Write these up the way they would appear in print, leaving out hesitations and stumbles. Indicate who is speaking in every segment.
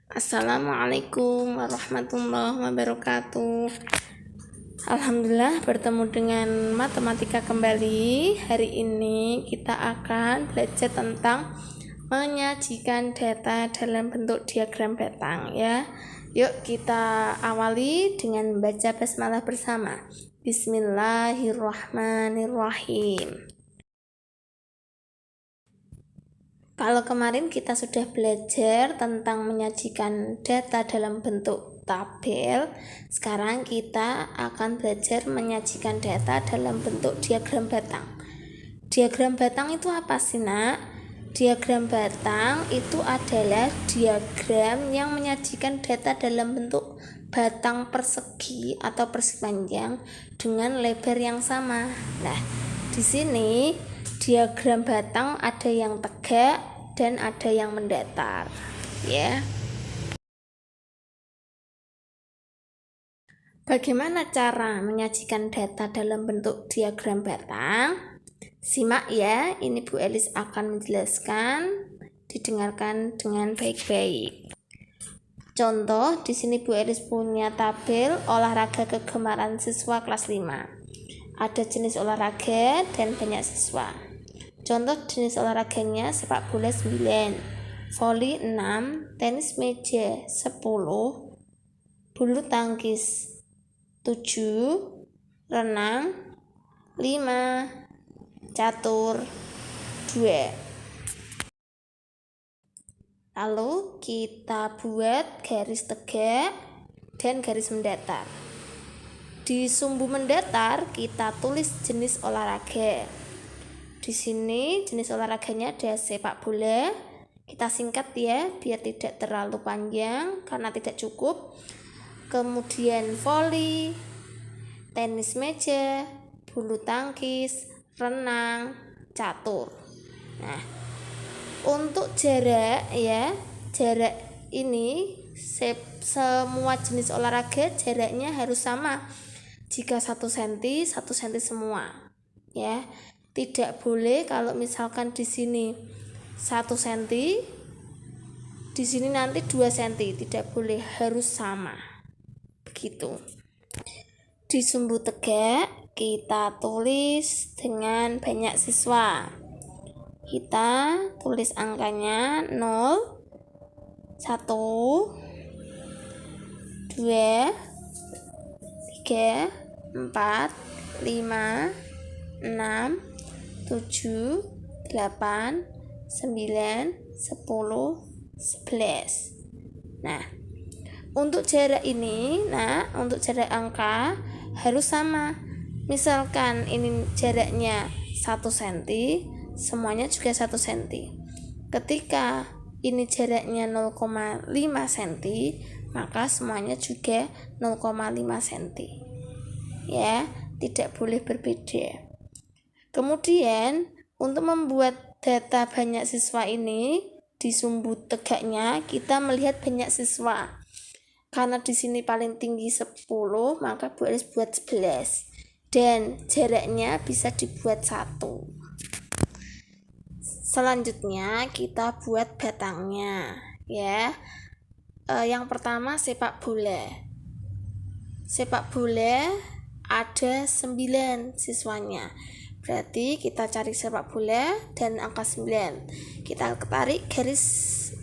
Speaker 1: Assalamualaikum warahmatullahi wabarakatuh. Alhamdulillah bertemu dengan matematika kembali. Hari ini kita akan belajar tentang menyajikan data dalam bentuk diagram batang ya. Yuk kita awali dengan membaca basmalah bersama. Bismillahirrahmanirrahim. Kalau kemarin kita sudah belajar tentang menyajikan data dalam bentuk tabel, sekarang kita akan belajar menyajikan data dalam bentuk diagram batang. Diagram batang itu apa sih, Nak? Diagram batang itu adalah diagram yang menyajikan data dalam bentuk batang persegi atau persegi panjang dengan lebar yang sama. Nah, di sini diagram batang ada yang tegak dan ada yang mendatar, ya. Bagaimana cara menyajikan data dalam bentuk diagram batang? Simak ya, ini Bu Elis akan menjelaskan, didengarkan dengan baik-baik. Contoh, di sini Bu Elis punya tabel olahraga kegemaran siswa kelas 5. Ada jenis olahraga dan banyak siswa. Contoh jenis olahraganya sepak bola 9, voli 6, tenis meja 10, bulu tangkis 7, renang 5, catur 2. Lalu kita buat garis tegak dan garis mendatar. Di sumbu mendatar kita tulis jenis olahraga. Di sini jenis olahraganya ada sepak bola. Kita singkat ya biar tidak terlalu panjang karena tidak cukup. Kemudian voli, tenis meja, bulu tangkis, renang, catur. Nah, untuk jarak ya, jarak ini semua jenis olahraga jaraknya harus sama. Jika 1 cm, 1 cm semua. Ya. Tidak boleh kalau misalkan di sini 1 cm, di sini nanti 2 cm, tidak boleh, harus sama. Begitu. Di sumbu tegak kita tulis dengan banyak siswa. Kita tulis angkanya 0, 1, 2, 3, 4, 5, 6, 7, 8, 9, 10, 11. Nah, untuk jarak ini, untuk jarak angka harus sama. Misalkan ini jaraknya 1 cm, semuanya juga 1 cm. Ketika ini jaraknya 0,5 cm, maka semuanya juga 0,5 cm. Ya, tidak boleh berbeda. Kemudian untuk membuat data banyak siswa ini di sumbu tegaknya kita melihat banyak siswa. Karena di sini paling tinggi 10, maka Bu Elis buat 11 dan jaraknya bisa dibuat 1. Selanjutnya kita buat batangnya ya. Yang pertama sepak bola. Sepak bola ada 9 siswanya. Berarti kita cari sepak bola dan angka 9. Kita tarik garis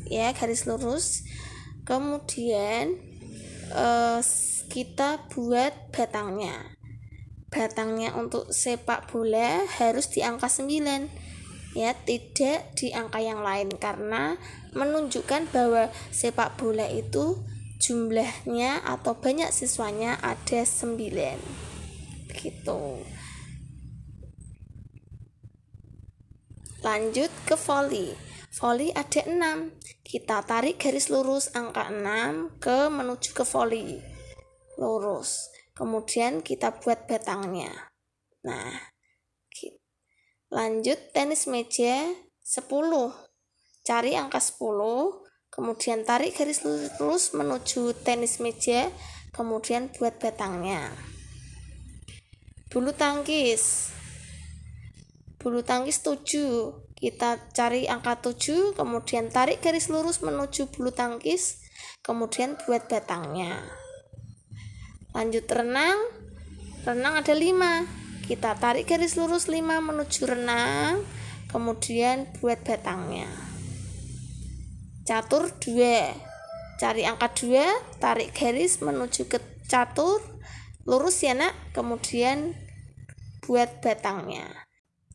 Speaker 1: ya, garis lurus. Kemudian kita buat batangnya. Batangnya untuk sepak bola harus di angka 9. Ya, tidak di angka yang lain karena menunjukkan bahwa sepak bola itu jumlahnya atau banyak siswanya ada 9. Begitu. Lanjut ke voli. Voli ada 6. Kita tarik garis lurus angka 6 menuju ke voli. Lurus. Kemudian kita buat batangnya. Nah, lanjut tenis meja 10. Cari angka 10, kemudian tarik garis lurus menuju tenis meja, kemudian buat batangnya. Bulu tangkis 7. Kita cari angka 7, kemudian tarik garis lurus menuju bulu tangkis, kemudian buat batangnya. Lanjut renang ada 5. Kita tarik garis lurus 5 menuju renang, kemudian buat batangnya. Catur 2, cari angka 2, tarik garis menuju ke catur, lurus ya nak, kemudian buat batangnya.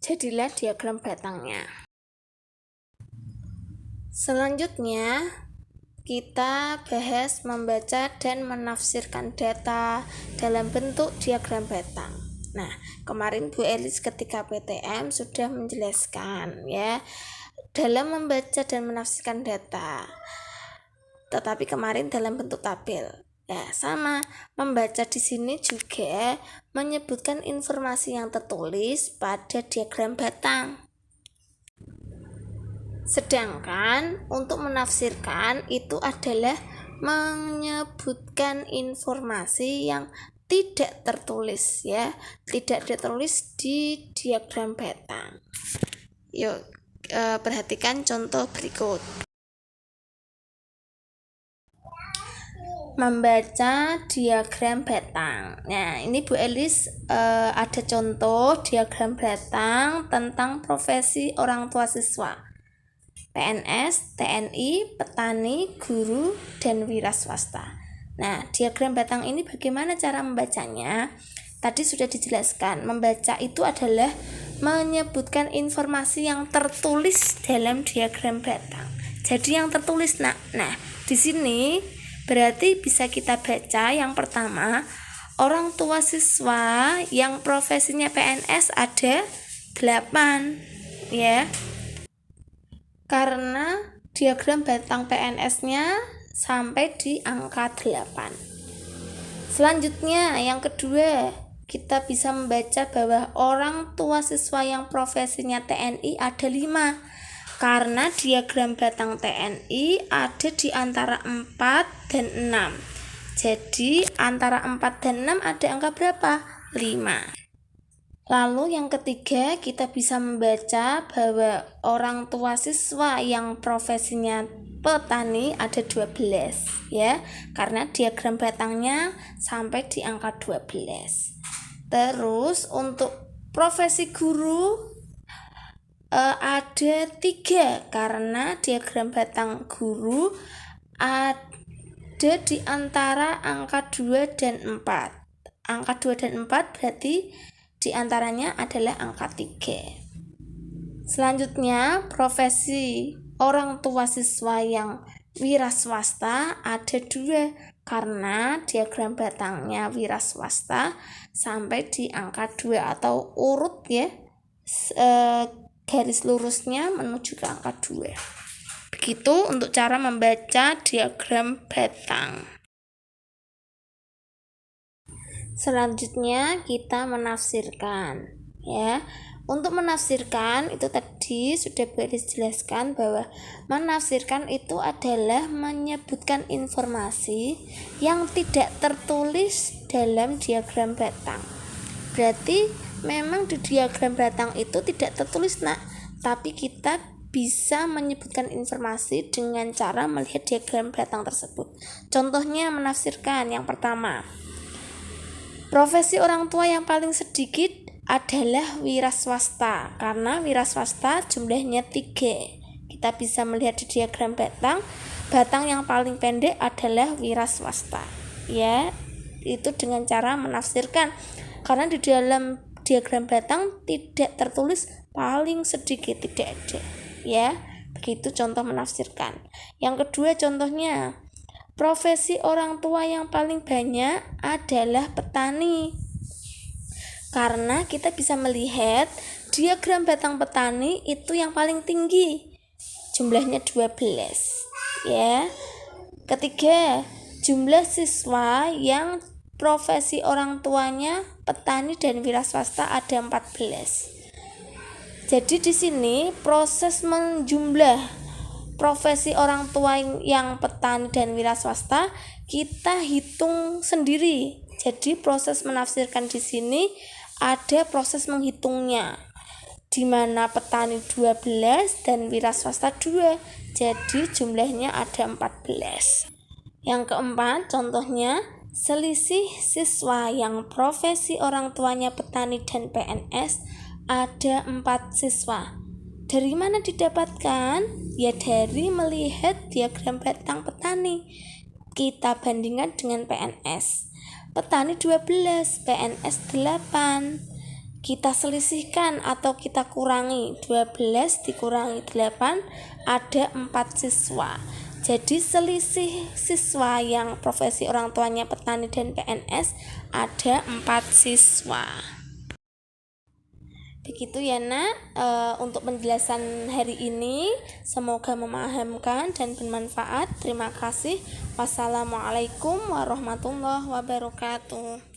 Speaker 1: Jadilah diagram batangnya. Selanjutnya kita bahas membaca dan menafsirkan data dalam bentuk diagram batang. Nah, kemarin Bu Elis ketika PTM sudah menjelaskan ya dalam membaca dan menafsirkan data. Tetapi kemarin dalam bentuk tabel. Ya, sama. Membaca di sini juga menyebutkan informasi yang tertulis pada diagram batang. Sedangkan untuk menafsirkan itu adalah menyebutkan informasi yang tidak tertulis ya, tidak tertulis di diagram batang. Yuk, perhatikan contoh berikut. Membaca diagram batang. Nah, ini Bu Elis ada contoh diagram batang tentang profesi orang tua siswa. PNS, TNI, petani, guru, dan wira swasta. Nah, diagram batang ini bagaimana cara membacanya? Tadi sudah dijelaskan, membaca itu adalah menyebutkan informasi yang tertulis dalam diagram batang. Jadi yang tertulis, nah di sini berarti bisa kita baca yang pertama, orang tua siswa yang profesinya PNS ada 8 ya. Karena diagram batang PNS-nya sampai di angka 8. Selanjutnya yang kedua, kita bisa membaca bahwa orang tua siswa yang profesinya TNI ada 5. Karena diagram batang TNI ada di antara 4 dan 6. Jadi antara 4 dan 6 ada angka berapa? 5. Lalu yang ketiga, kita bisa membaca bahwa orang tua siswa yang profesinya petani ada 12 ya. Karena diagram batangnya sampai di angka 12. Terus untuk profesi guru ada 3 karena diagram batang guru ada di antara angka 2 dan 4. Angka 2 dan 4 berarti di antaranya adalah angka 3. Selanjutnya, profesi orang tua siswa yang wira swasta ada 2 karena diagram batangnya wira swasta sampai di angka 2 atau urut ya. Garis lurusnya menuju ke angka 2. Begitu untuk cara membaca diagram batang. Selanjutnya kita menafsirkan ya. Untuk menafsirkan itu tadi sudah dijelaskan bahwa menafsirkan itu adalah menyebutkan informasi yang tidak tertulis dalam diagram batang. Berarti memang di diagram batang itu tidak tertulis nak, tapi kita bisa menyebutkan informasi dengan cara melihat diagram batang tersebut. Contohnya menafsirkan yang pertama, profesi orang tua yang paling sedikit adalah wira swasta, karena wira swasta jumlahnya 3. Kita bisa melihat di diagram batang yang paling pendek adalah wira swasta ya. Itu dengan cara menafsirkan, karena di dalam diagram batang tidak tertulis paling sedikit, tidak ada ya. Begitu contoh menafsirkan. Yang kedua contohnya, profesi orang tua yang paling banyak adalah petani, karena kita bisa melihat diagram batang petani itu yang paling tinggi, jumlahnya 12 ya. Ketiga, jumlah siswa yang profesi orang tuanya petani dan wira swasta ada 14. Jadi di sini proses menjumlah profesi orang tua yang petani dan wira swasta kita hitung sendiri. Jadi proses menafsirkan di sini ada proses menghitungnya. di mana petani 12 dan wira swasta 2. Jadi jumlahnya ada 14. Yang keempat, contohnya selisih siswa yang profesi orang tuanya petani dan PNS ada 4 siswa. Dari mana didapatkan? Ya dari melihat diagram batang petani. Kita bandingkan dengan PNS. Petani 12, PNS 8. Kita selisihkan atau kita kurangi. 12 dikurangi 8 ada 4 siswa. Jadi selisih siswa yang profesi orang tuanya petani dan PNS ada 4 siswa. Begitu ya nak, untuk penjelasan hari ini. Semoga memahamkan dan bermanfaat. Terima kasih. Wassalamualaikum warahmatullahi wabarakatuh.